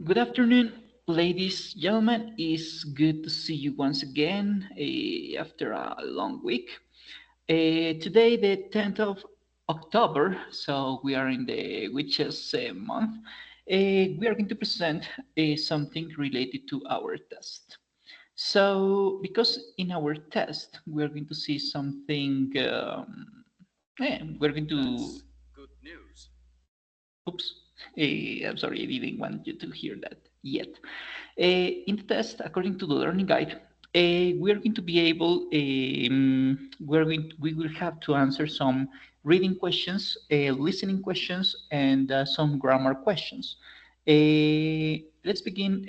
Good afternoon, ladies, gentlemen. It's good to see you once again after a long week. Today, the 10th of October, so we are in the witches month. We are going to present something related to our test. So, because in our test, we are going to see something, we're going to That's good news. Oops. I'm sorry, I didn't want you to hear that yet. In the test, according to the learning guide, we are going to be able, we will have to answer some reading questions, listening questions, and some grammar questions. Let's begin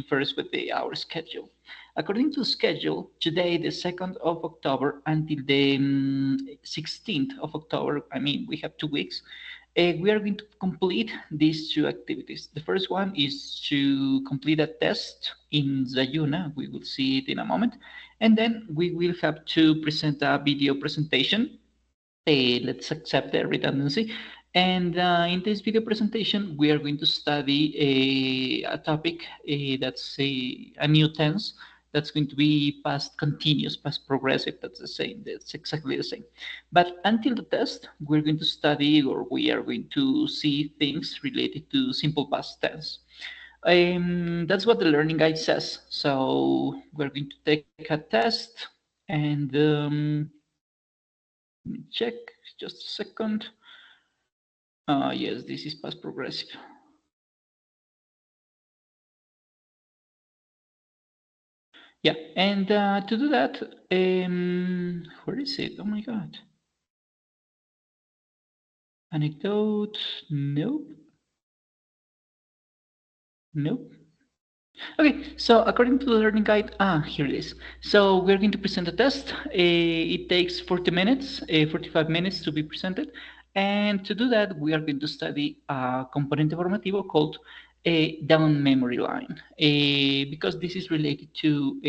first with our schedule. According to the schedule, today, the 2nd of October, until the 16th of October, I mean, we have 2 weeks. We are going to complete these two activities. The first one is to complete a test in Zayuna. We will see it in a moment. And then we will have to present a video presentation. Let's accept the redundancy. And in this video presentation, we are going to study a topic that's a new tense that's going to be past continuous, past progressive. That's the same. That's exactly the same. But until the test, we're going to study or we are going to see things related to simple past tense. That's what the learning guide says. So we're going to take a test and let me check just a second. Yes, this is past progressive. Yeah, and to do that, where is it? Oh my God. Anecdote, nope, nope. Okay, so according to the learning guide, here it is. So we're going to present a test. It takes 40 minutes, 45 minutes to be presented. And to do that, we are going to study a componente formativo called a down memory line, because this is related to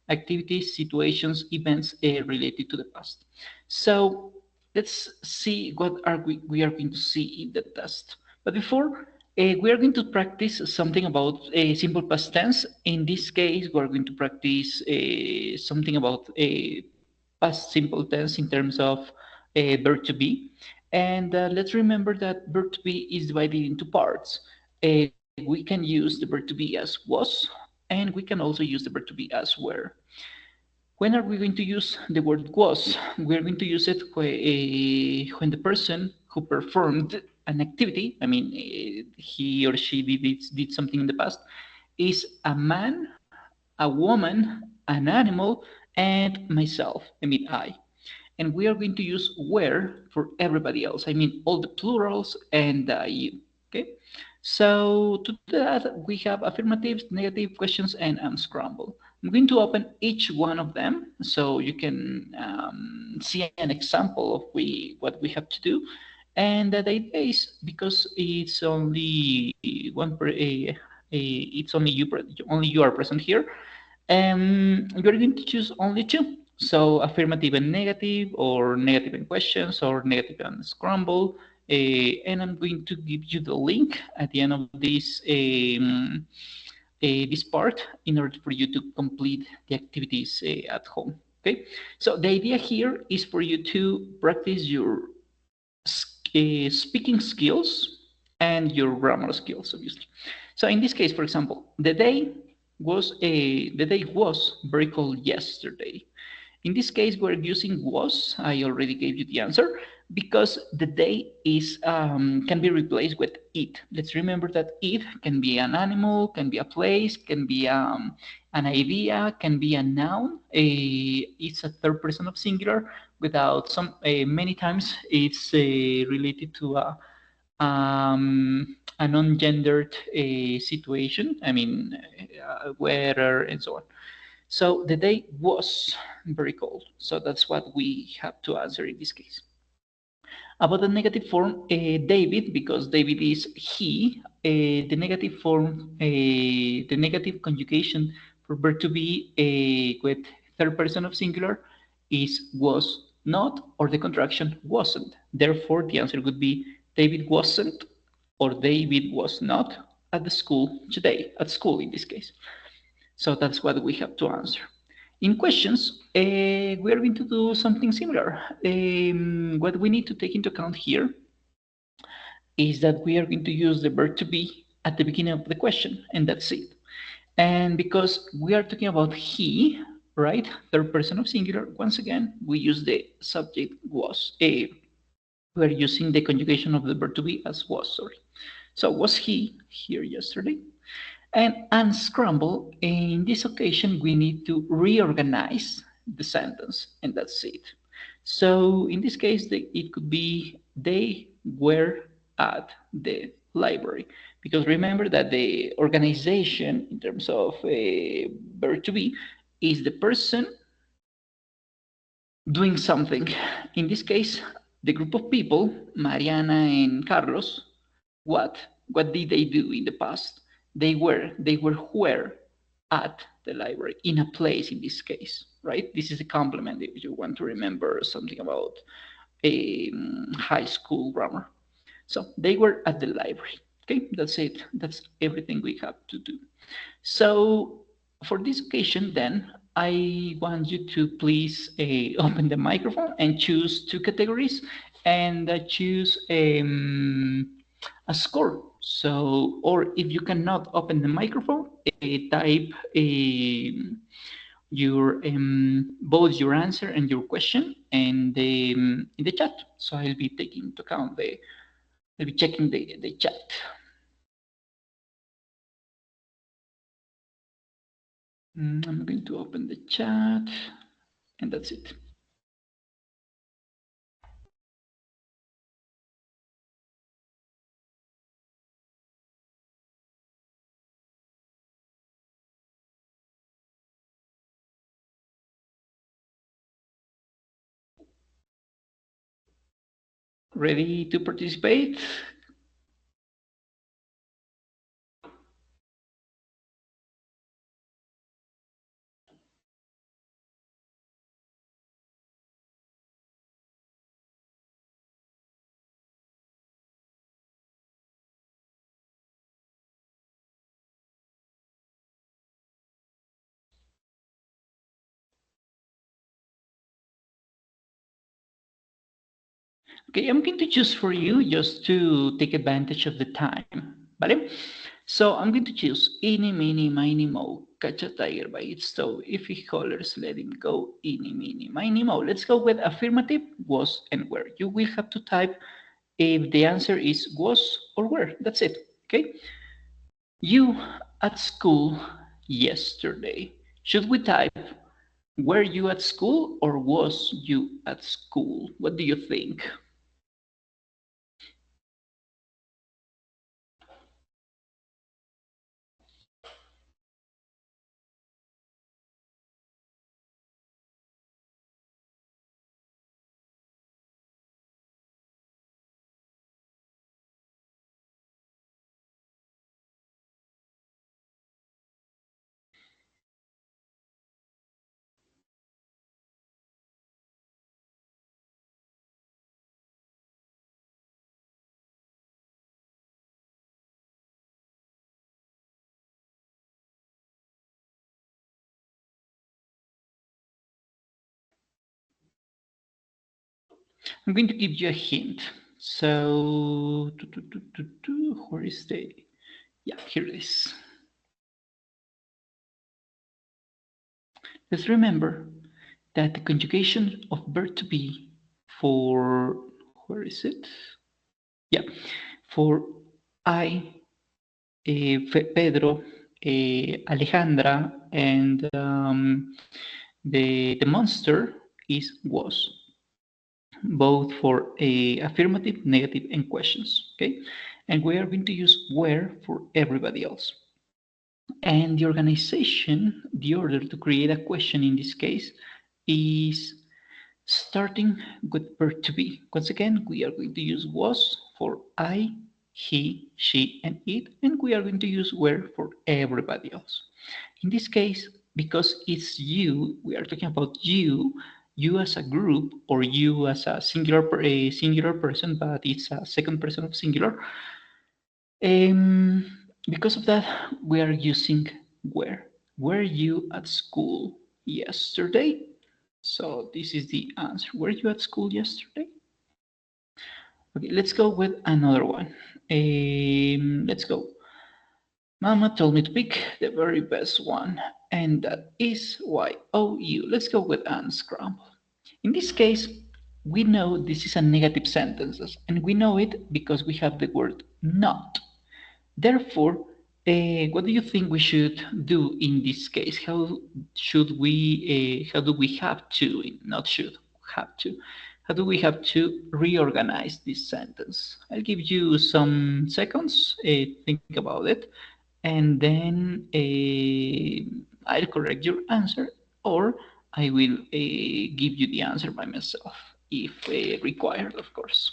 activities, situations, events related to the past. So let's see what we are going to see in the test. But before, we are going to practice something about simple past tense. In this case, we're going to practice something about past simple tense in terms of verb to be. And let's remember that verb to be is divided into parts. We can use the verb to be as was, and we can also use the verb to be as were. When are we going to use the word was? We're going to use it when the person who performed an activity, I mean, he or she did something in the past, is a man, a woman, an animal, and myself, I mean, I. And we are going to use where for everybody else. I mean, all the plurals and you. Okay. So to that, we have affirmatives, negative questions, and unscramble. I'm going to open each one of them so you can see an example of what we have to do. And the idea is because it's only only you are present here. You're going to choose only two. So affirmative and negative, or negative and questions, or negative and scramble. And I'm going to give you the link at the end of this part in order for you to complete the activities at home. Okay. So the idea here is for you to practice your speaking skills and your grammar skills, obviously. So in this case, for example, the day was very cold yesterday. In this case, we're using was. I already gave you the answer because the day is can be replaced with it. Let's remember that it can be an animal, can be a place, can be an idea, can be a noun. It's a third person of singular. Without some many times, it's related to a non-gendered situation. I mean, weather and so on. So the day was very cold. So that's what we have to answer in this case. About the negative form, David, because David is he, the negative conjugation for verb to be with third person of singular is was not, or the contraction wasn't. Therefore, the answer would be David wasn't, or David was not, at the school today, at school in this case. So that's what we have to answer. In questions, we are going to do something similar. What we need to take into account here is that we are going to use the verb to be at the beginning of the question, and that's it. And because we are talking about he, right, third person of singular, once again, we use the subject was. We are using the conjugation of the verb to be as was, sorry. So was he here yesterday? And unscramble, in this occasion, we need to reorganize the sentence, and that's it. So in this case, it could be they were at the library. Because remember that the organization, in terms of verb to be, is the person doing something. In this case, the group of people, Mariana and Carlos, what? What did they do in the past? They were where? At the library, in a place in this case, right? This is a complement if you want to remember something about a high school grammar. So they were at the library. Okay, that's it. That's everything we have to do. So for this occasion, then, I want you to please open the microphone and choose two categories and choose a score. So, or if you cannot open the microphone, type your both your answer and your question and in the chat. So I'll be taking into account I'll be checking the chat. I'm going to open the chat, and that's it. Ready to participate? Okay, I'm going to choose for you just to take advantage of the time, ¿vale? So I'm going to choose eeny, meeny, miny, moe. Catch a tiger by its toe. If he hollers, let him go. Eeny, meeny, miny, moe. Let's go with affirmative, was, and were. You will have to type if the answer is was or were. That's it, okay? You at school yesterday. Should we type were you at school or was you at school? What do you think? I'm going to give you a hint. So, where is the? Yeah, here it is. Let's remember that the conjugation of verb to be for, where is it? Yeah, for I, Pedro, Alejandra, and the monster is was, both for affirmative, negative, and questions, okay? And we are going to use where for everybody else. And the organization, the order to create a question in this case is starting with verb to be. Once again, we are going to use was for I, he, she, and it, and we are going to use were for everybody else. In this case, because it's you, we are talking about you as a group, or you as a singular person, but it's a second person of singular. Because of that, we are using where. Were you at school yesterday? So this is the answer. Were you at school yesterday? Okay, let's go with another one. Let's go. Mama told me to pick the very best one, and that is YOU. Let's go with unscramble. In this case, we know this is a negative sentence, and we know it because we have the word not. Therefore, what do you think we should do in this case? How should we? How do we have to? Not should have to. How do we have to reorganize this sentence? I'll give you some seconds. Think about it, and then I'll correct your answer, or I will give you the answer by myself if required, of course.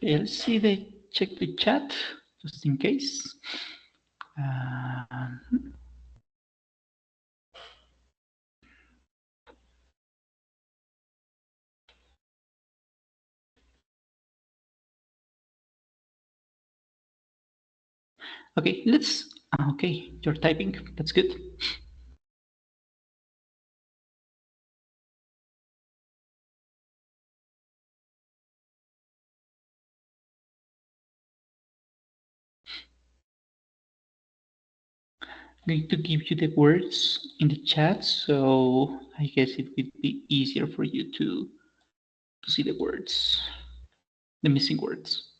Let's see check the chat just in case. Um, okay, let's. Okay, you're typing. That's good. I'm going to give you the words in the chat, so I guess it would be easier for you to see the words, the missing words.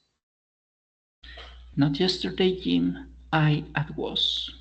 Not yesterday, Jim. I at was.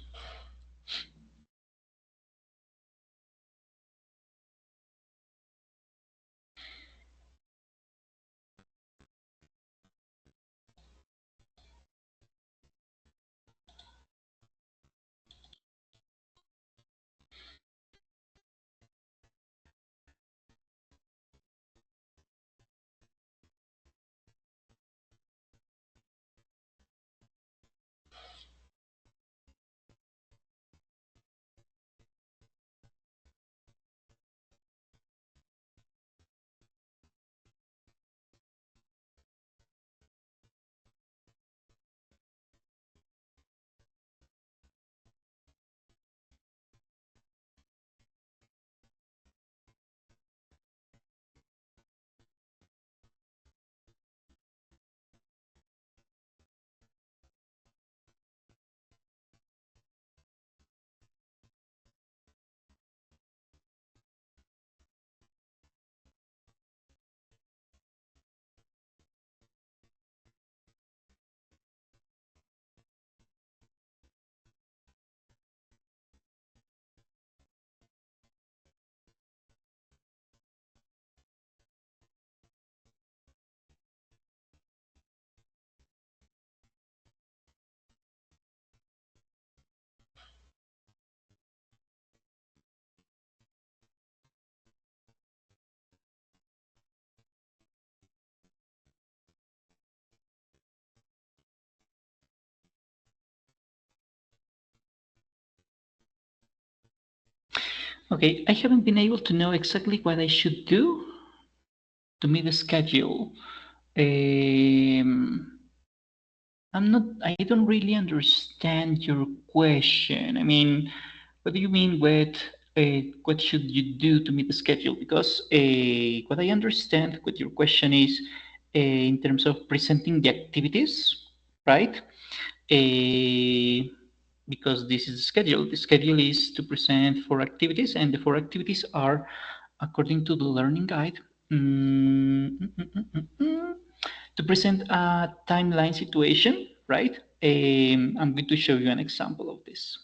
Okay, I haven't been able to know exactly what I should do to meet the schedule. Um, I don't really understand your question. I mean, what do you mean with what should you do to meet the schedule? Because what I understand what your question is in terms of presenting the activities, right? Because this is the schedule. The schedule is to present 4 activities, and the 4 activities are, according to the learning guide, to present a timeline situation, right? I'm going to show you an example of this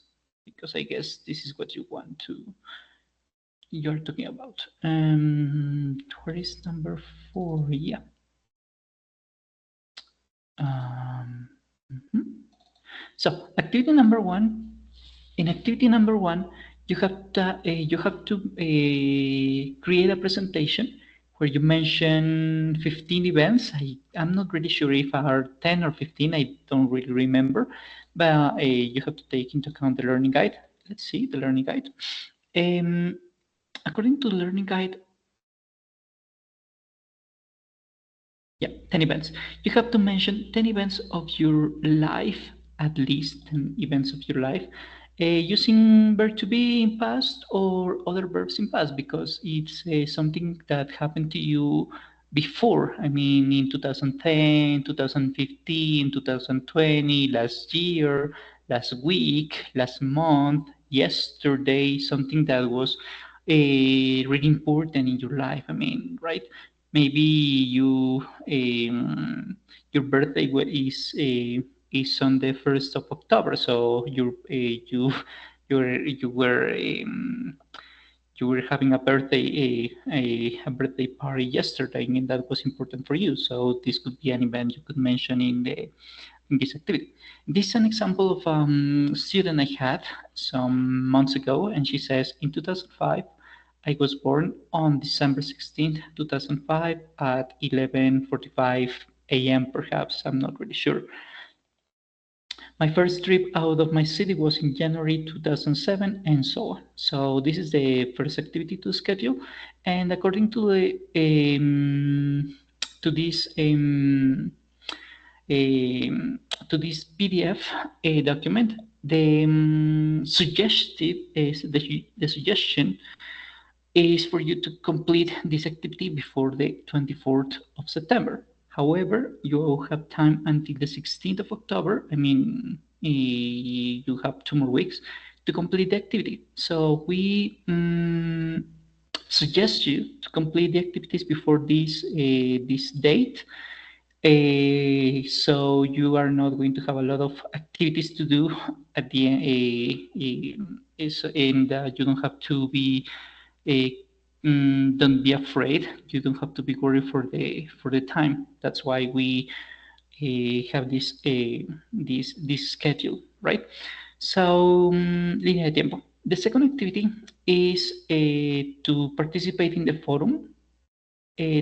because I guess this is what you're talking about. Where is number 4? Yeah. Mhm. So activity number 1. In activity number 1, you have to create a presentation where you mention 15 events. I'm not really sure if are 10 or 15. I don't really remember, but you have to take into account the learning guide. Let's see the learning guide. According to the learning guide, yeah, 10 events. You have to mention 10 events of your life, at least 10 events of your life, using verb to be in past or other verbs in past because it's something that happened to you before. I mean, in 2010, 2015, 2020, last year, last week, last month, yesterday, something that was really important in your life. I mean, right? Maybe your birthday is on the 1st of October, so you were you were having a birthday party yesterday, and that was important for you. So this could be an event you could mention in this activity. This is an example of student I had some months ago, and she says in 2005, I was born on December 16th, 2005 at 11:45 a.m. Perhaps, I'm not really sure. My first trip out of my city was in January 2007, and so on. So this is the first activity to schedule, and according to the to this to this PDF document, the suggested is the suggestion is for you to complete this activity before the 24th of September. However, you have time until the 16th of October. I mean, you have 2 more weeks to complete the activity. So we suggest you to complete the activities before this date, so you are not going to have a lot of activities to do at the end, and you don't have to be don't be afraid. You don't have to be worried for the time. That's why we have this schedule, right? So, línea de tiempo. The second activity is to participate in the forum,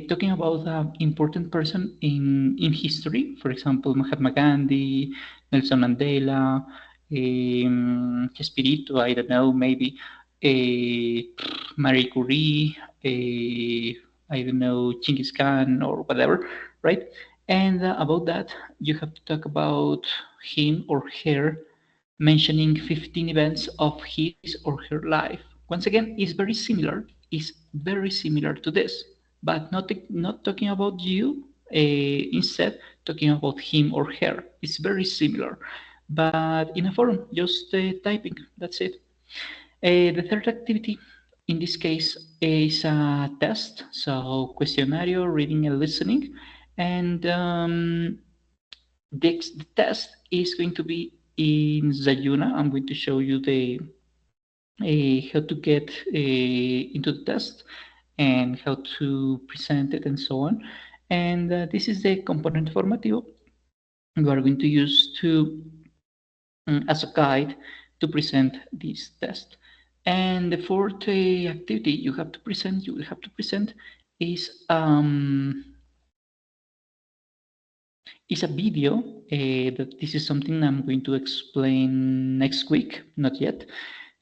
talking about an important person in history, for example, Mahatma Gandhi, Nelson Mandela, Chespirito, I don't know, maybe Marie Curie, I don't know, Genghis Khan or whatever, right? And about that, you have to talk about him or her mentioning 15 events of his or her life. Once again, is very similar to this, but not talking about you, instead talking about him or her. It's very similar, but in a forum, just typing, that's it. The third activity in this case is a test, so questionnario, reading and listening, and the test is going to be in Zayuna. I'm going to show you the how to get into the test and how to present it and so on. And this is the component formativo we are going to use to as a guide to present this test. And the fourth activity you will have to present is a video that this is something I'm going to explain next week, not yet,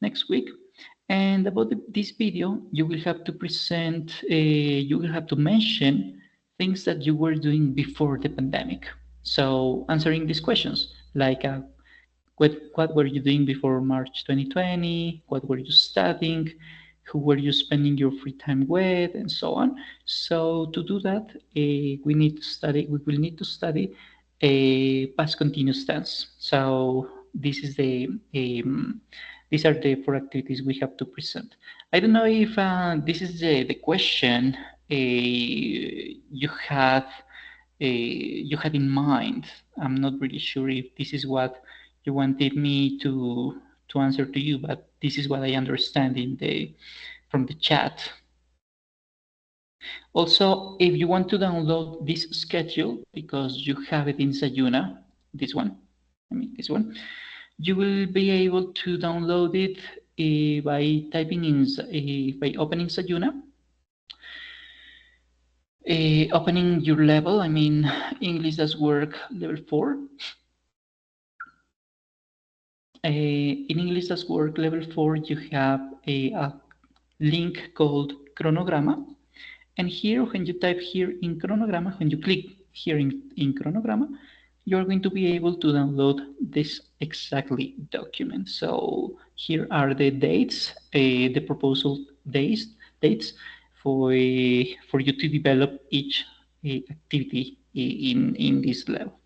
next week. And about this video, you will have to present, you will have to mention things that you were doing before the pandemic. So answering these questions, like what were you doing before March 2020? What were you studying? Who were you spending your free time with, and so on. So to do that, we need to study. We will need to study a past continuous tense. So this is these are the 4 activities we have to present. I don't know if this is the question you have you had in mind. I'm not really sure if this is what you wanted me to answer to you, but this is what I understand from the chat. Also, if you want to download this schedule because you have it in Sayuna, this one, this one, you will be able to download it by typing in, by opening Sayuna, opening your level, English Does Work level 4. In English Does Work level 4, you have a link called Chronogramma. And here, when you type here in Chronogramma, when you click here in Chronogramma, you're going to be able to download this exactly document. So here are the dates, the proposal dates for you to develop each activity in this level.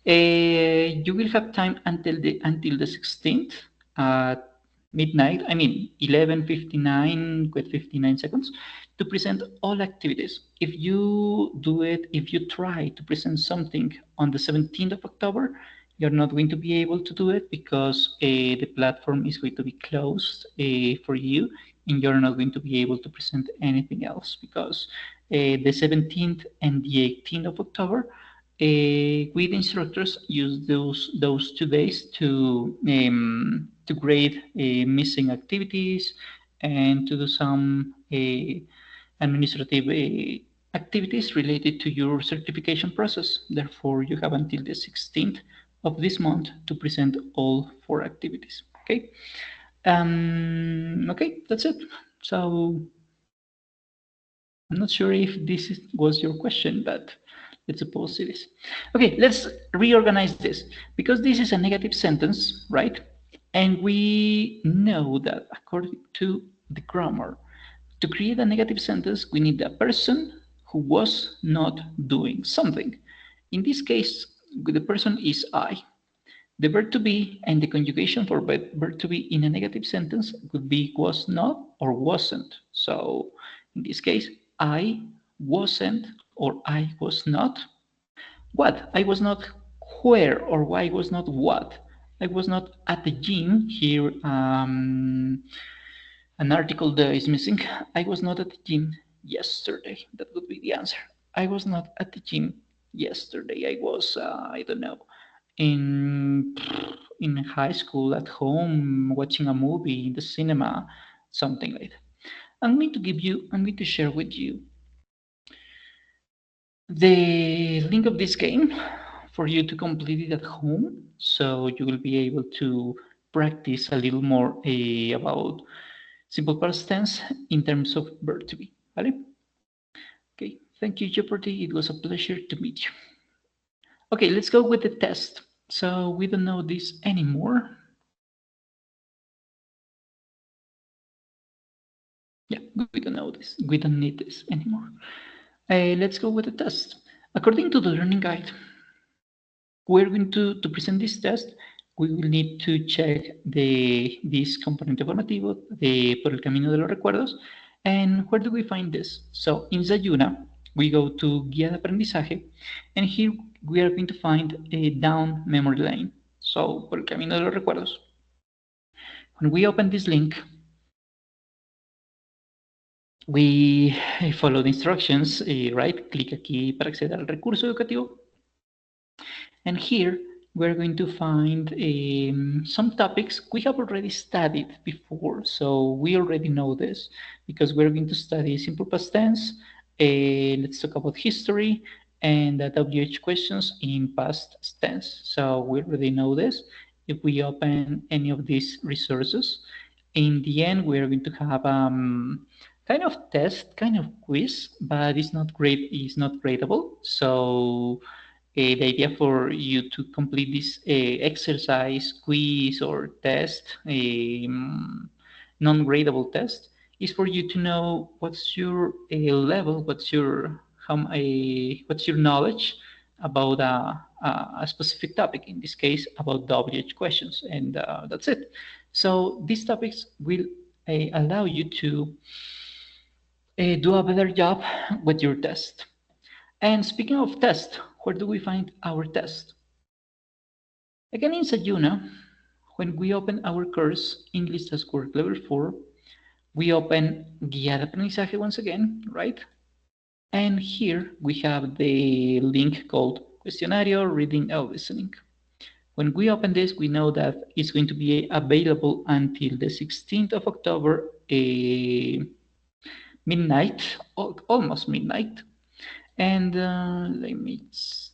You will have time until the 16th at midnight. 11:59 with 59 seconds to present all activities. If you try to present something on the 17th of October, you're not going to be able to do it because the platform is going to be closed for you, and you're not going to be able to present anything else because the 17th and the 18th of October, with instructors use those 2 days to grade missing activities and to do some administrative activities related to your certification process. Therefore, you have until the 16th of this month to present all 4 activities. Okay. Okay, that's it. So I'm not sure if this was your question, but let's suppose it is. Okay, let's reorganize this because this is a negative sentence, right? And we know that according to the grammar, to create a negative sentence, we need a person who was not doing something. In this case, the person is I. The verb to be and the conjugation for verb to be in a negative sentence would be was not or wasn't. So in this case, I wasn't or I was not. What? I was not where or I was not what? I was not at the gym. Here, an article there is missing. I was not at the gym yesterday. That would be the answer. I was not at the gym yesterday. I was, I don't know, in in high school, at home, watching a movie in the cinema, something like that. I'm going to share with you the link of this game for you to complete it at home, so you will be able to practice a little more about simple past tense in terms of verb to be. ¿Vale? Okay, thank you, Jeopardy. It was a pleasure to meet you. Okay, let's go with the test. So we don't know this anymore. Yeah, we don't know this. We don't need this anymore. Let's go with the test. According to the learning guide, we're going to present this test. We will need to check this componente formativo por el camino de los recuerdos. And where do we find this? So in Zayuna, we go to Guía de Aprendizaje, and here we are going to find a down memory lane. So por el camino de los recuerdos. When we open this link, we follow the instructions, right? Clic aquí para acceder al recurso educativo. And here we're going to find some topics we have already studied before. So we already know this because we're going to study simple past tense. Let's talk about history and WH questions in past tense. So we already know this. If we open any of these resources, in the end, we're going to have kind of test, kind of quiz, but it's not great. It's not gradable. So the idea for you to complete this exercise, quiz, or test, non-gradable test, is for you to know what's your level, what's your knowledge about a specific topic. In this case, about WH questions, and that's it. So these topics will allow you to do a better job with your test. And speaking of test, where do we find our test? Again, in Sayuna, when we open our course, English Test Work Level 4, we open Guía de Aprendizaje once again, right? And here we have the link called Questionario, Reading and Listening. When we open this, we know that it's going to be available until the 16th of October, midnight, almost midnight. And let me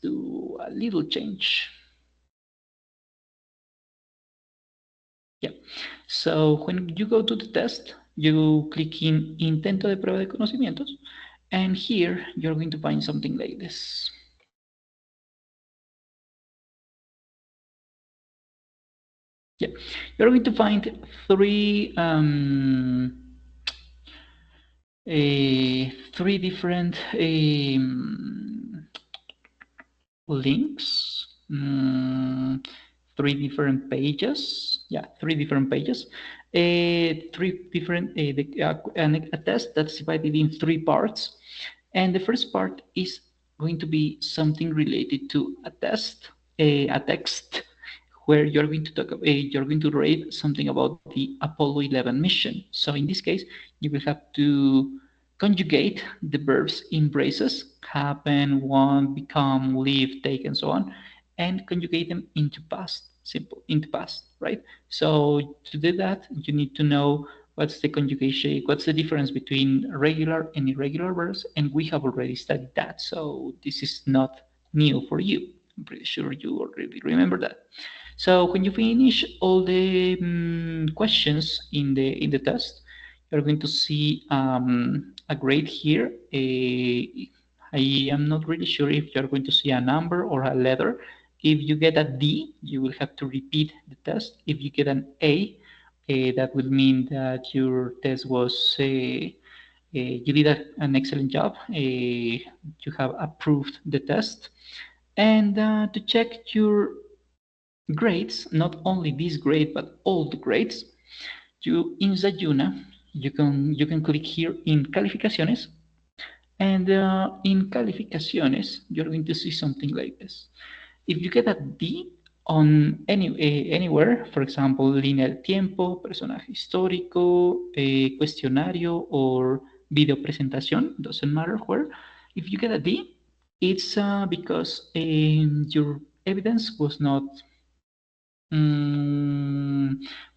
do a little change. Yeah. So when you go to the test, you click in Intento de prueba de conocimientos, and here you're going to find something like this. Yeah, you're going to find three different links, three different pages. Yeah, three different pages. Three different a test that's divided in three parts, and the first part is going to be something related to a test, a text, where you're going to talk about, you're going to read something about the Apollo 11 mission. So in this case, you will have to conjugate the verbs in braces, happen, want, become, live, take, and so on, and conjugate them into past, simple, into past, right? So to do that, you need to know what's the conjugation, what's the difference between regular and irregular verbs, and we have already studied that, so this is not new for you. I'm pretty sure you already remember that. So when you finish all the questions in the test, you're going to see a grade here. I am not really sure if you're going to see a number or a letter. If you get a D, you will have to repeat the test. If you get an A, that would mean that your test was you did an excellent job. You have approved the test. And to check your grades, not only this grade but all the grades, you in Zayuna you can click here in Calificaciones, and in Calificaciones you're going to see something like this. If you get a D on anywhere, for example, línea del tiempo, personaje histórico, cuestionario, or video presentación, doesn't matter where. If you get a D, it's because your evidence was not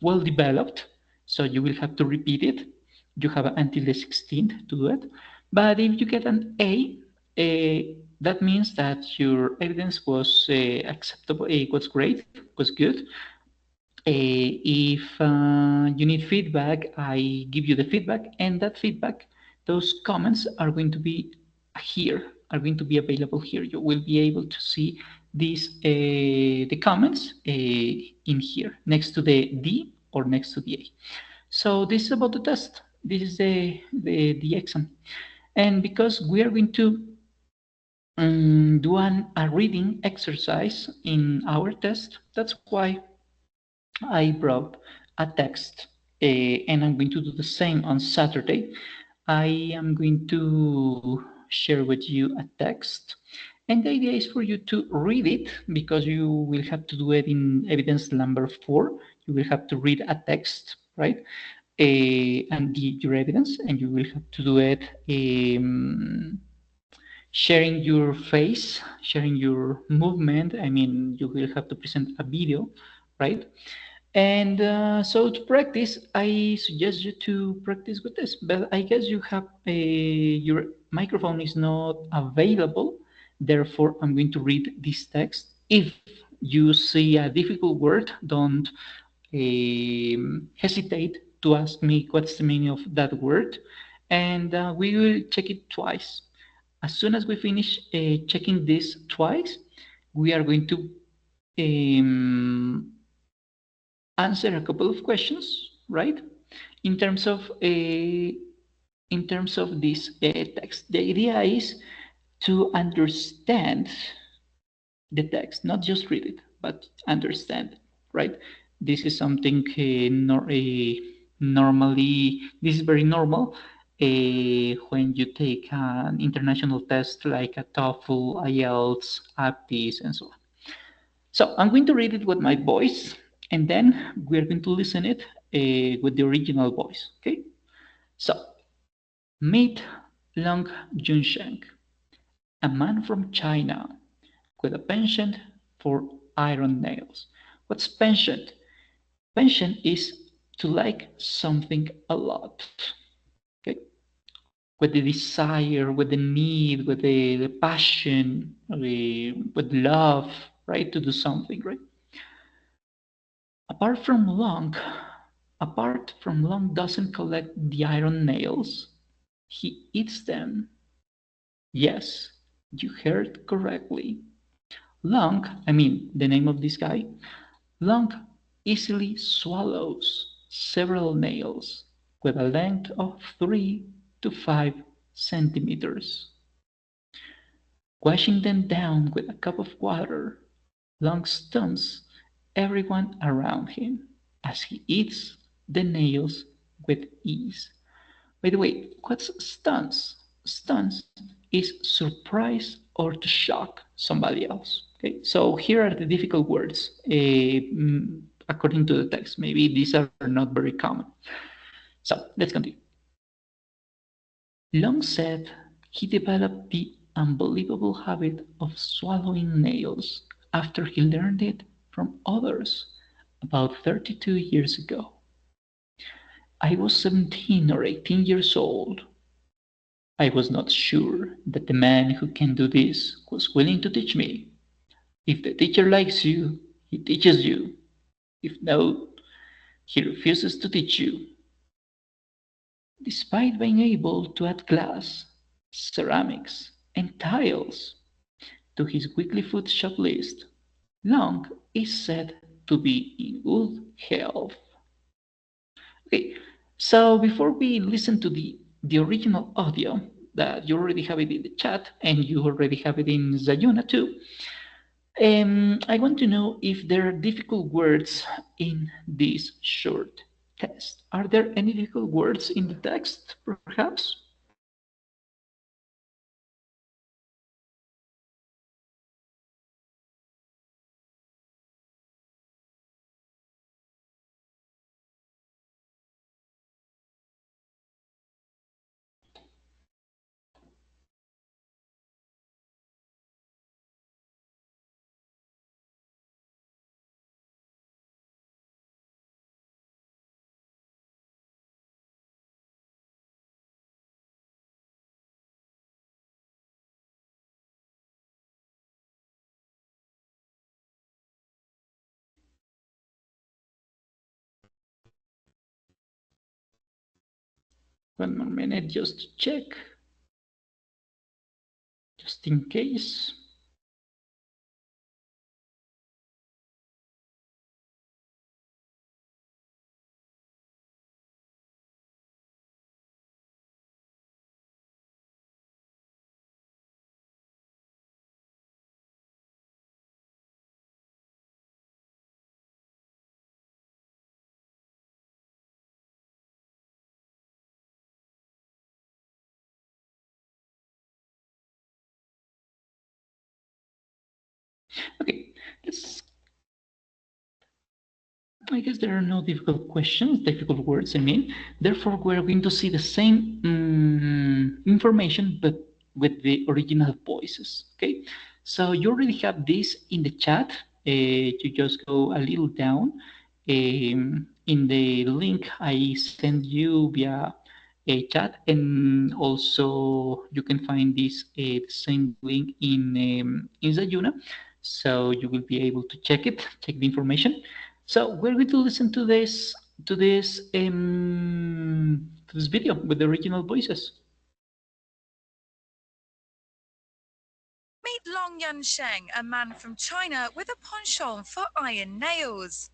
well developed, so you will have to repeat it. You have until the 16th to do it. But if you get an A, that means that your evidence was acceptable, was great, was good. If you need feedback, I give you the feedback, and that feedback, those comments are going to be here, are going to be available here. You will be able to see these the comments in here next to the D or next to the A. So this is about the test. This is the exam, and because we are going to do a reading exercise in our test, that's why I brought a text, and I'm going to do the same on Saturday. I am going to share with you a text, and the idea is for you to read it because you will have to do it in evidence number 4. You will have to read a text, right? And your evidence, and you will have to do it sharing your face, sharing your movement. I mean, you will have to present a video, right? And so to practice, I suggest you to practice with this. But I guess you have your microphone is not available. Therefore, I'm going to read this text. If you see a difficult word, don't hesitate to ask me what's the meaning of that word. And we will check it twice. As soon as we finish checking this twice, we are going to answer a couple of questions, right? In terms of this text, the idea is to understand the text, not just read it, but understand, right? This is something normally, this is very normal. when you take an international test like a TOEFL, IELTS, APTIS, and so on. So I'm going to read it with my voice, and then we're going to listen it with the original voice. Okay. So meet Long Junsheng, a man from China with a penchant for iron nails. What's penchant? Penchant is to like something a lot. Okay, with the desire, with the need, with the passion, with love, right, to do something, right? Apart from Long, apart from Long doesn't collect the iron nails, he eats them. Yes, you heard correctly. Long, I mean the name of this guy, Long easily swallows several nails with a length of 3 to 5 centimeters. Washing them down with a cup of water, Long stuns everyone around him as he eats the nails with ease. By the way, what's stuns? Stuns is surprise or to shock somebody else. Okay, so here are the difficult words according to the text. Maybe these are not very common. So let's continue. Long said he developed the unbelievable habit of swallowing nails after he learned it from others about 32 years ago. I was 17 or 18 years old. I was not sure that the man who can do this was willing to teach me. If the teacher likes you, he teaches you. If no, he refuses to teach you. Despite being able to add glass, ceramics, and tiles to his weekly food shop list, Long is said to be in good health. Okay, so before we listen to the original audio that you already have it in the chat and you already have it in Zayuna too, I want to know if there are difficult words in this short test. Are there any difficult words in the text, perhaps? One more minute just to check, just in case. Okay, let's I guess there are no difficult questions, difficult words, I mean. Therefore, we're going to see the same information, but with the original voices, okay? So you already have this in the chat. You just go a little down. In the link I send you via a chat, and also you can find this same link in Zayuna. So you will be able to check it, check the information. So we're going to listen to this video with the original voices. Meet Long Yansheng, a man from China with a penchant for iron nails.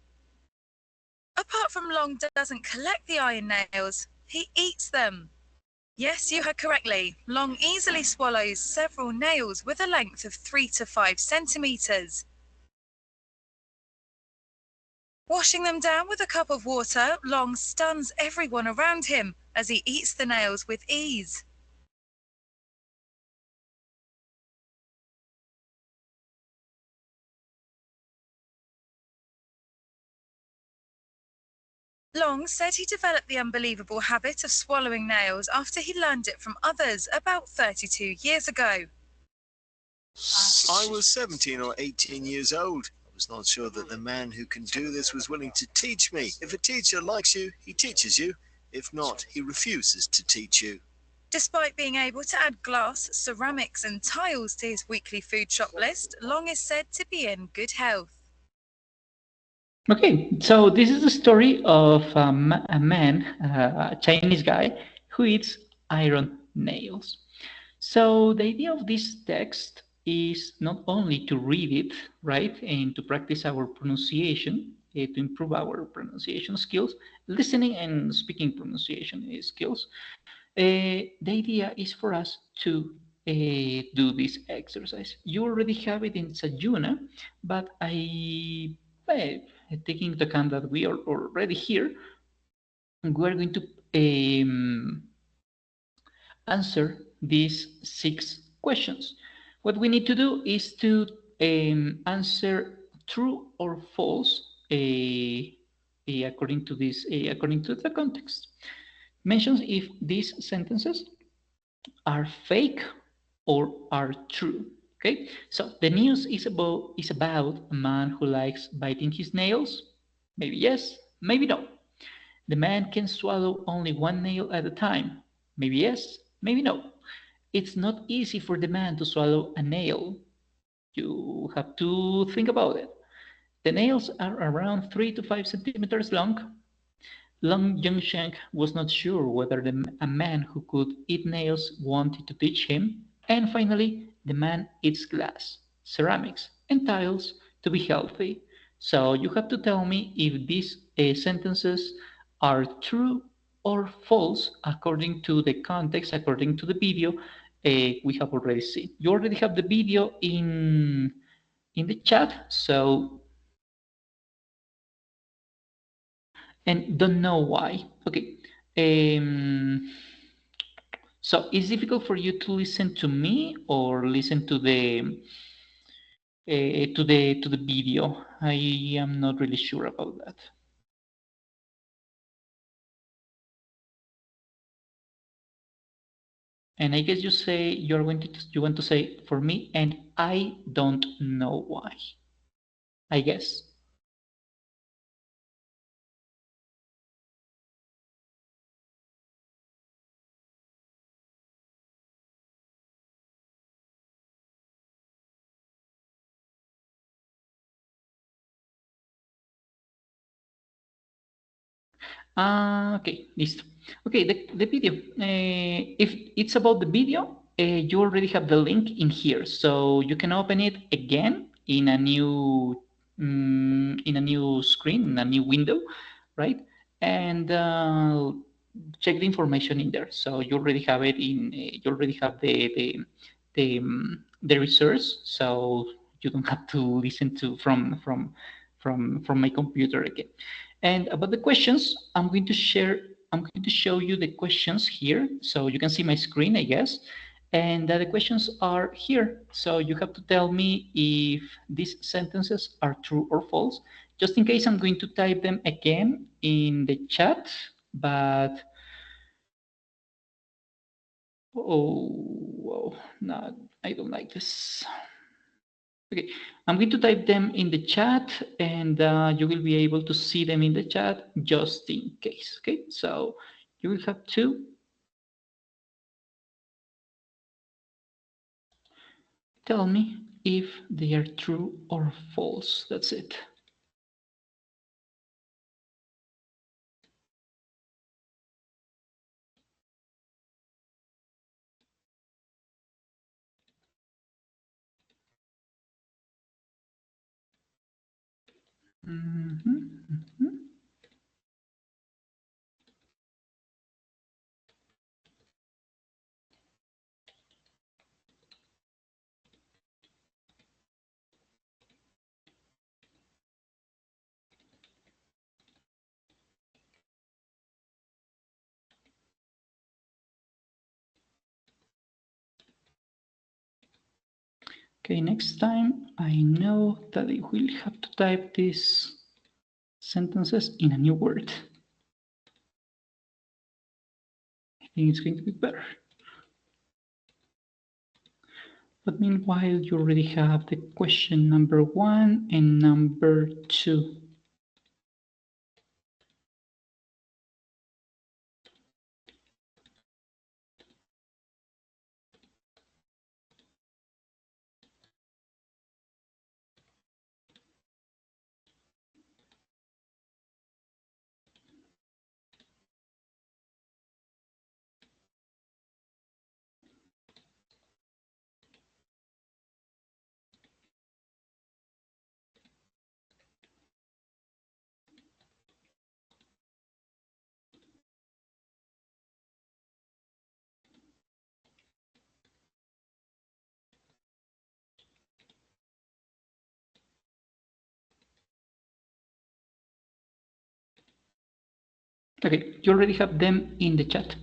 Apart from Long doesn't collect the iron nails, he eats them. Yes, you heard correctly. Long easily swallows several nails with a length of 3 to 5 centimeters. Washing them down with a cup of water, Long stuns everyone around him as he eats the nails with ease. Long said he developed the unbelievable habit of swallowing nails after he learned it from others about 32 years ago. I was 17 or 18 years old. I was not sure that the man who can do this was willing to teach me. If a teacher likes you, he teaches you. If not, he refuses to teach you. Despite being able to add glass, ceramics and tiles to his weekly food shop list, Long is said to be in good health. Okay, so this is the story of a man, a Chinese guy, who eats iron nails. So the idea of this text is not only to read it, right, and to practice our pronunciation, to improve our pronunciation skills, listening and speaking pronunciation skills. The idea is for us to do this exercise. You already have it in Sajuna, but taking into account that we are already here, we are going to answer these 6 questions. What we need to do is to answer true or false according to this, according to the context. Mentions if these sentences are fake or are true. Okay, so the news is about a man who likes biting his nails. Maybe yes, maybe no. The man can swallow only one nail at a time. Maybe yes, maybe no. It's not easy for the man to swallow a nail. You have to think about it. The nails are around 3 to 5 centimeters long. Long Yongsheng was not sure whether a man who could eat nails wanted to teach him. And finally, the man eats glass, ceramics, and tiles to be healthy. So you have to tell me if these sentences are true or false according to the context, according to the video we have already seen. You already have the video in the chat, so and don't know why. Okay. So it's difficult for you to listen to me or listen to the video. I am not really sure about that. And I guess you want to say for me, and I don't know why. I guess. Okay, listo. Okay, the video. If it's about the video, you already have the link in here, so you can open it again in a new screen, in a new window, right? And check the information in there. So you already have it in. You already have the resource, so you don't have to listen to from my computer again. And about the questions, I'm going to show you the questions here. So you can see my screen, I guess. And the questions are here. So you have to tell me if these sentences are true or false. Just in case, I'm going to type them again in the chat, but oh, no, I don't like this. Okay, I'm going to type them in the chat, and you will be able to see them in the chat just in case. Okay, so you will have to tell me if they are true or false. That's it. Okay, next time I know that I will have to type these sentences in a new word. I think it's going to be better. But meanwhile, you already have the question number 1 and number 2. Okay, you already have them in the chat.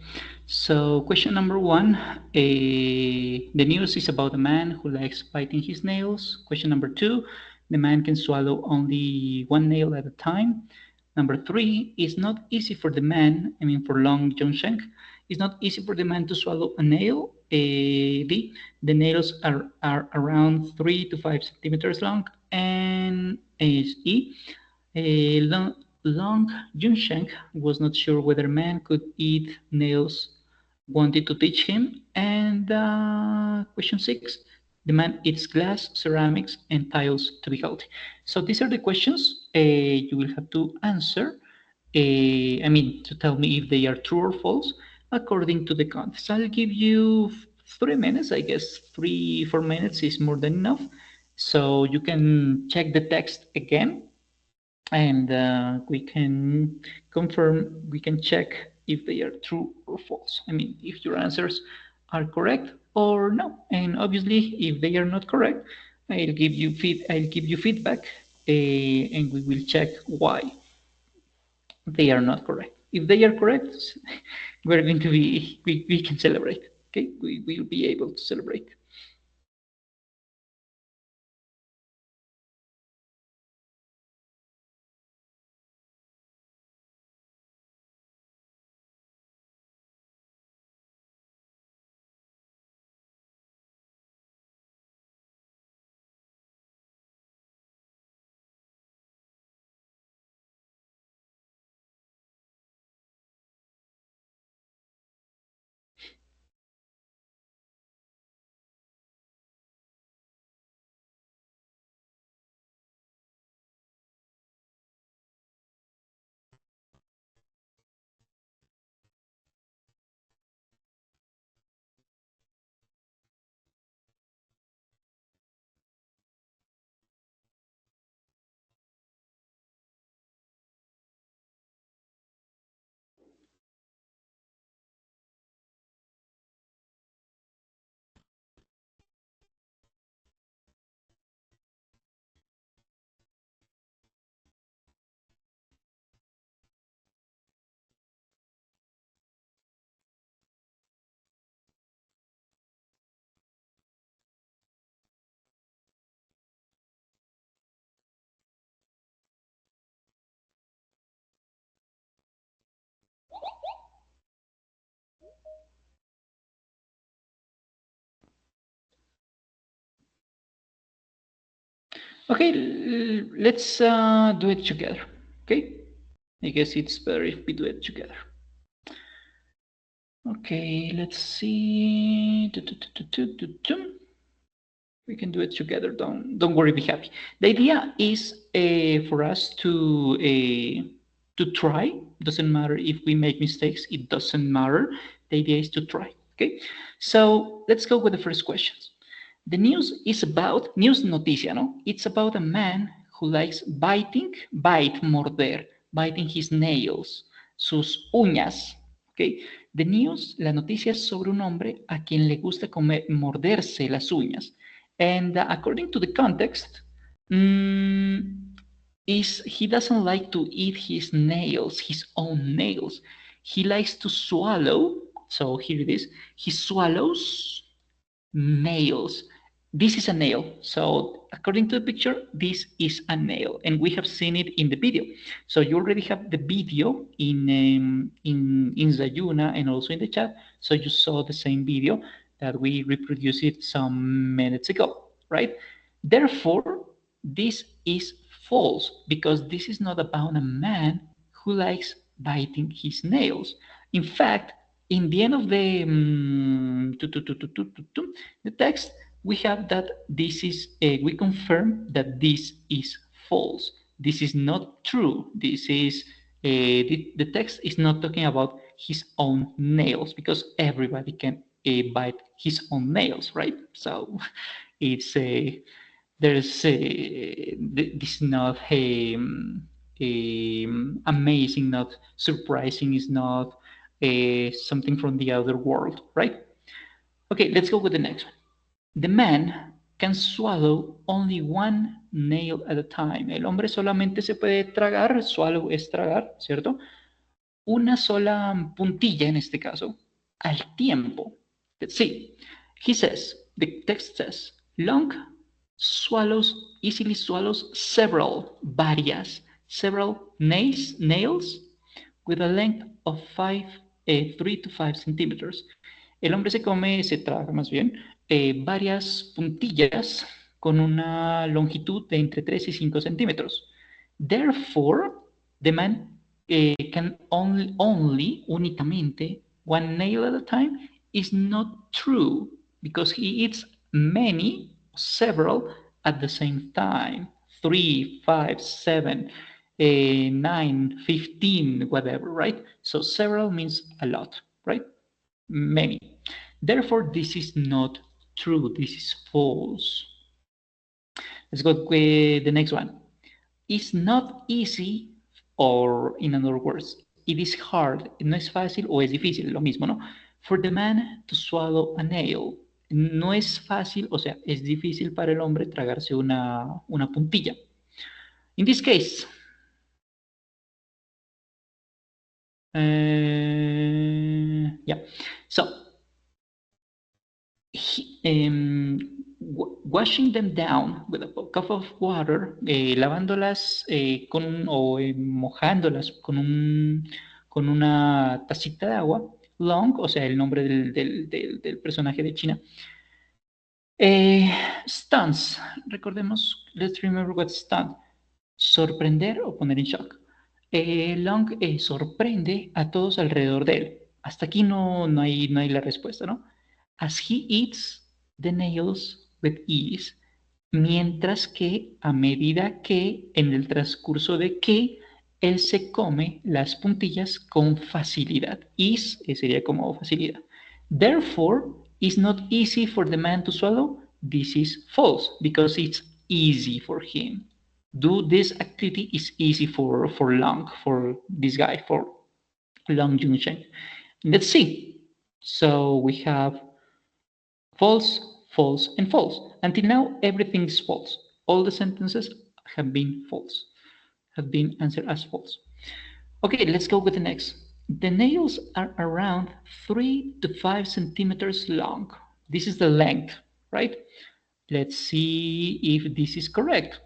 So question number 1, the news is about a man who likes biting his nails. Question number 2, the man can swallow only one nail at a time. Number 3, it's not easy for the man, for Long John Shank, it's not easy for the man to swallow a nail. D, the nails are around 3 to 5 centimeters long. And E, Long Junshank was not sure whether man could eat nails, wanted to teach him. And question 6, the man eats glass, ceramics, and tiles to be healthy. So these are the questions you will have to answer. To tell me if they are true or false according to the context. I'll give you 3 minutes. I guess 4 minutes is more than enough. So you can check the text again, and we can confirm, we can check if they are true or false. If your answers are correct or no. And obviously, if they are not correct, I'll give you feedback, and we will check why they are not correct. If they are correct, we're going to be we can celebrate. Okay, we will be able to celebrate. Okay, let's do it together. Okay, I guess it's better if we do it together. Okay, let's see. We can do it together. Don't worry, be happy. The idea is for us to try. Doesn't matter if we make mistakes. It doesn't matter. The idea is to try. Okay, so let's go with the first questions. The news is about, news noticia, no? It's about a man who likes morder, biting his nails, sus uñas, okay? The news, la noticia es sobre un hombre a quien le gusta morderse las uñas. And according to the context, is he doesn't like to eat his nails, his own nails. He likes to swallow, so here it is, he swallows nails. this is a nail. So according to the picture, this is a nail, and we have seen it in the video. So you already have the video in Zayuna and also in the chat. So you saw the same video that we reproduced it some minutes ago, right? Therefore, this is false because this is not about a man who likes biting his nails. In fact, in the end of the text, we have that this is, we confirm that this is false. This is not true. This is, the text is not talking about his own nails because everybody can bite his own nails, right? So it's a, there's a, this is not amazing, not surprising, is not something from the other world, right? Okay, let's go with the next one. The man can swallow only one nail at a time. El hombre solamente se puede tragar, swallow es tragar, ¿cierto? Una sola puntilla en este caso, al tiempo. Let's see. He says, the text says, long easily swallows several, varias, several nails with a length of 3 to 5 centímetros. El hombre se traga más bien, varias puntillas con una longitud de entre 3 y 5 centímetros. Therefore, the man can únicamente, one nail at a time is not true because he eats many, several at the same time. 3, 5, 7, 9, 15, whatever, right? So several means a lot, right? Many. Therefore, this is not true. This is false. Let's go with the next one. It's not easy, or in other words, it is hard. No es fácil o es difícil, lo mismo, ¿no? For the man to swallow a nail. No es fácil, o sea, es difícil para el hombre tragarse una puntilla. In this case, yeah. So, washing them down with a cup of water, lavándolas mojándolas con una tacita de agua, Long, o sea, el nombre del personaje de China. Stuns, recordemos, let's remember what stun, sorprender o poner en shock. Long sorprende a todos alrededor de él. Hasta aquí no hay la respuesta, ¿no? As he eats the nails with ease, mientras que a medida que en el transcurso de que él se come las puntillas con facilidad. Ease sería como facilidad. Therefore, it's not easy for the man to swallow. This is false because it's easy for him. Do this activity is easy for Long, for this guy, for Long Junsheng. Let's see. So we have false, false, and false. Until now, everything is false. All the sentences have been false, have been answered as false. Okay, let's go with the next. The nails are around 3 to 5 centimeters long. This is the length, right? Let's see if this is correct.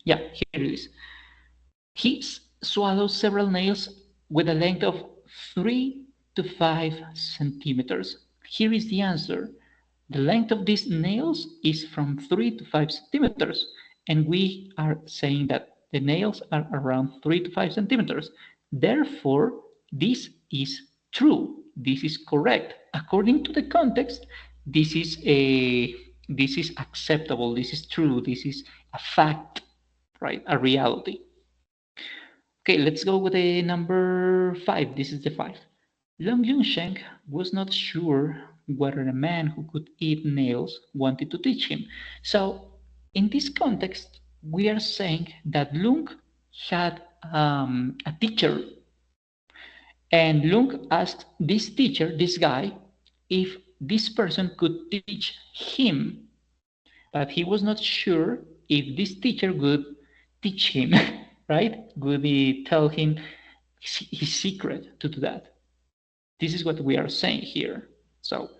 Yeah, here it is. He swallows several nails with a length of 3 to 5 centimeters. Here is the answer. The length of these nails is from 3 to 5 centimeters, and we are saying that the nails are around 3 to 5 centimeters. Therefore, this is true. This is correct. According to the context, this is acceptable. This is true. This is a fact, right? A reality. Okay, let's go with the number 5. This is the 5. Long Yunsheng was not sure whether a man who could eat nails wanted to teach him. So, in this context, we are saying that Lung had a teacher, and Lung asked this teacher, this guy, if this person could teach him, but he was not sure if this teacher would teach him, right? Would he tell him his secret to do that? This is what we are saying here. So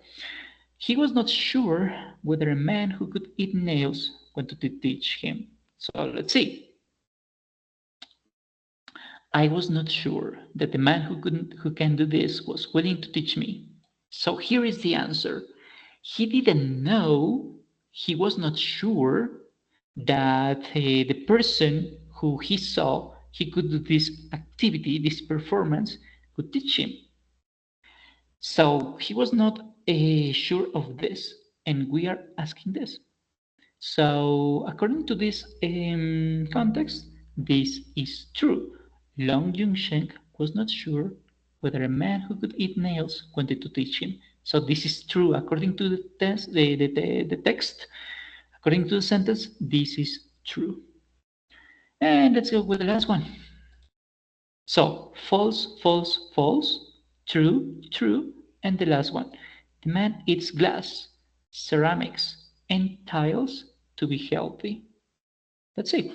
He was not sure whether a man who could eat nails wanted to teach him. So let's see. I was not sure that the man who can do this was willing to teach me. So here is the answer. He didn't know, he was not sure that the person who he saw he could do this activity, this performance, could teach him. So he was not sure of this, and we are asking this. So according to this context, this is true. Long Yunsheng was not sure whether a man who could eat nails wanted to teach him. So this is true according to the text. According to the sentence, this is true. And let's go with the last one. So false, false, false, true, true, and the last one. The man eats glass, ceramics, and tiles to be healthy. Let's see.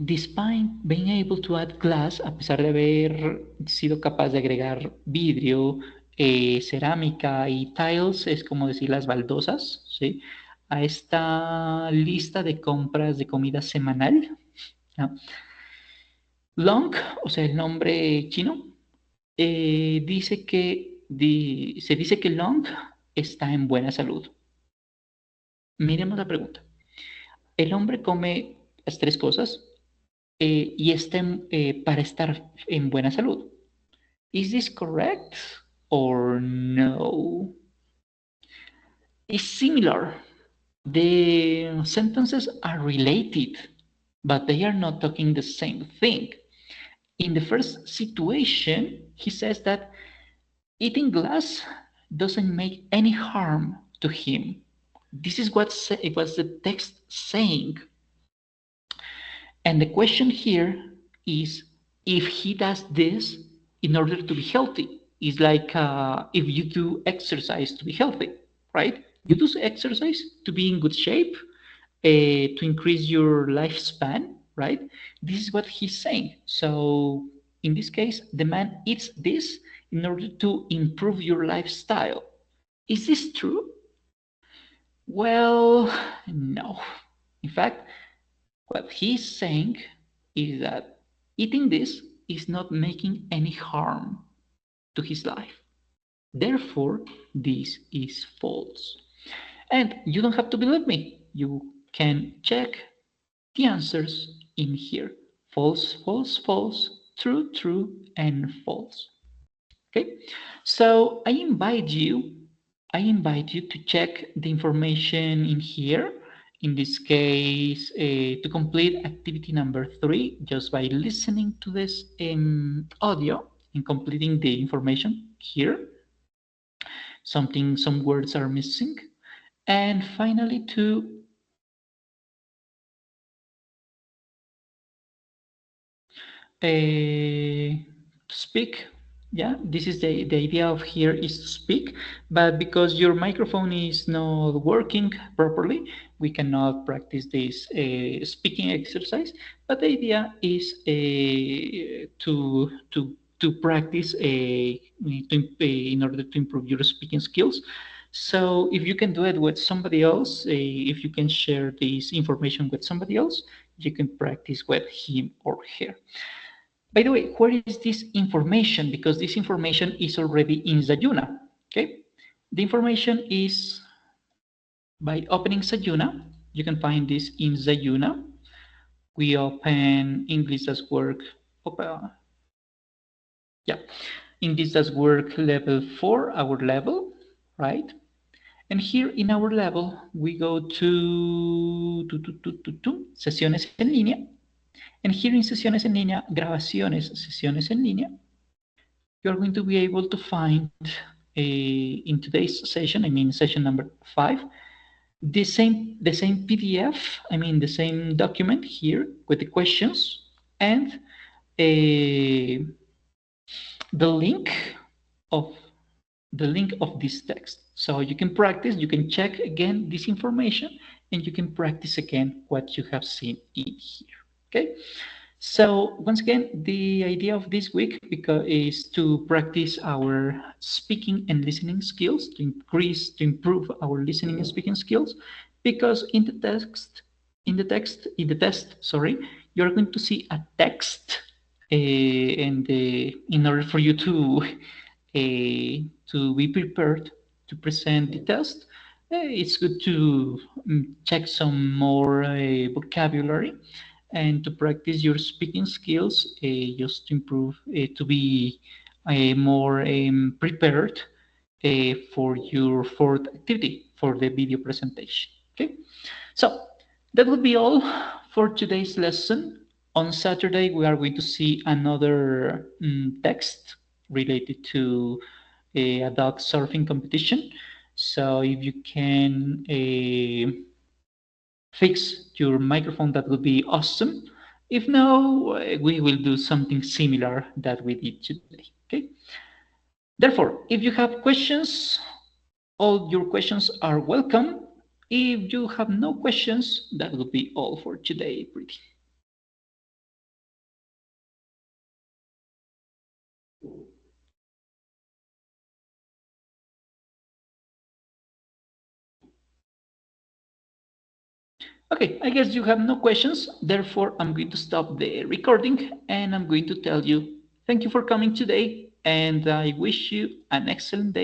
Despite being able to add glass, a pesar de haber sido capaz de agregar vidrio, cerámica y tiles, es como decir las baldosas, ¿sí? A esta lista de compras de comida semanal, ¿no? Long, o sea, el nombre chino, se dice que Long está en buena salud. Miremos la pregunta. El hombre come las tres cosas y está para estar en buena salud. Is this correct or no? It's similar. The sentences are related, but they are not talking the same thing. In the first situation, he says that eating glass doesn't make any harm to him. This is what the text saying. And the question here is if he does this in order to be healthy. It's like if you do exercise to be healthy, right? You do exercise to be in good shape, to increase your lifespan, right? This is what he's saying. So in this case, the man eats this in order to improve your lifestyle. Is this true? Well, no. In fact, what he's saying is that eating this is not making any harm to his life. Therefore, this is false. And you don't have to believe me. You can check the answers in here. False, false, false, true, true, and false. Okay, so I invite you to check the information in here. In this case, to complete activity number 3, just by listening to this audio and completing the information here. Some words are missing. And finally, to speak. Yeah, this is the idea of here is to speak, but because your microphone is not working properly, we cannot practice this speaking exercise. But the idea is to practice in order to improve your speaking skills. So if you can do it with somebody else, if you can share this information with somebody else, you can practice with him or her. By the way, where is this information? Because this information is already in Zayuna, okay? The information is by opening Zayuna. You can find this in Zayuna. We open English Does Work. Yeah, English Does Work level 4, our level, right? And here in our level, we go to sesiones en línea. And here in sesiones en línea, grabaciones, sesiones en línea, you're going to be able to find in today's session, I mean session number 5, the same PDF, I mean the same document here with the questions and the link of this text. So you can practice, you can check again this information, and you can practice again what you have seen in here. Okay. So once again, the idea of this week is to practice our speaking and listening skills, to improve our listening and speaking skills, because in the test, sorry, you're going to see a text, and in order for you to be prepared to present the test, it's good to check some more vocabulary and to practice your speaking skills, just to improve, to be more prepared for your fourth activity, for the video presentation. Okay, so that would be all for today's lesson. On Saturday, we are going to see another text related to a dog surfing competition. So if you can fix your microphone, that would be awesome. If no, we will do something similar that we did today. Okay. Therefore, if you have questions, all your questions are welcome. If you have no questions, that will be all for today, pretty. Okay, I guess you have no questions. Therefore, I'm going to stop the recording and I'm going to tell you thank you for coming today and I wish you an excellent day.